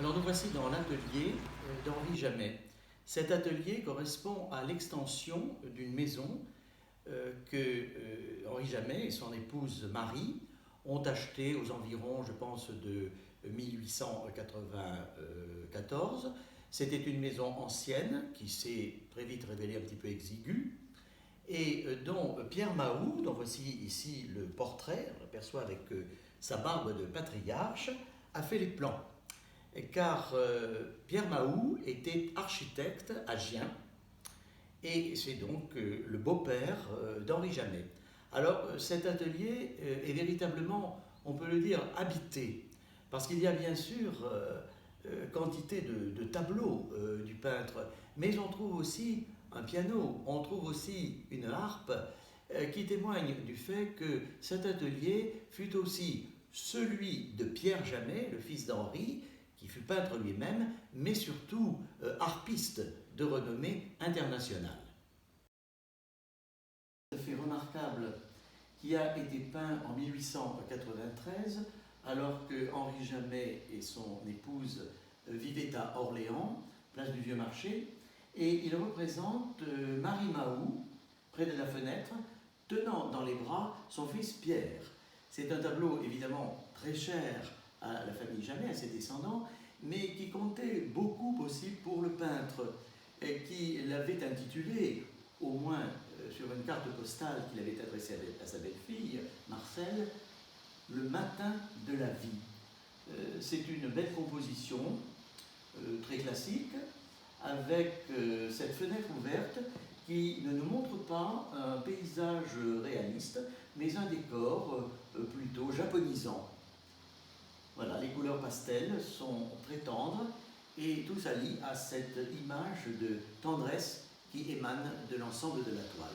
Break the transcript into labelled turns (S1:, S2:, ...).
S1: Alors nous voici dans l'atelier d'Henri Jamet. Cet atelier correspond à l'extension d'une maison que Henri Jamet et son épouse Marie ont achetée aux environs, je pense, de 1894. C'était une maison ancienne qui s'est très vite révélée un petit peu exiguë et dont Pierre Mahou, dont voici ici le portrait, on l'aperçoit avec sa barbe de patriarche, a fait les plans. Car Pierre Mahou était architecte à Gien et c'est donc le beau-père d'Henri Jamet. Alors cet atelier est véritablement, on peut le dire, habité, parce qu'il y a bien sûr quantité de tableaux du peintre, mais on trouve aussi un piano, on trouve aussi une harpe qui témoigne du fait que cet atelier fut aussi celui de Pierre Jamet, le fils d'Henri, qui fut peintre lui-même, mais surtout harpiste de renommée internationale. Un fait remarquable qui a été peint en 1893, alors que Henri Jamet et son épouse vivaient à Orléans, place du Vieux Marché, et il représente Marie Mahou, près de la fenêtre, tenant dans les bras son fils Pierre. C'est un tableau évidemment très cher à la famille Jamet, à ses descendants, mais qui comptait beaucoup aussi pour le peintre, et qui l'avait intitulé, au moins sur une carte postale qu'il avait adressée à sa belle-fille, Marcel, Le matin de la vie. C'est une belle composition, très classique, avec cette fenêtre ouverte qui ne nous montre pas un paysage réaliste, mais un décor plutôt japonisant. Voilà, les couleurs pastel sont très tendres et tout s'allie à cette image de tendresse qui émane de l'ensemble de la toile.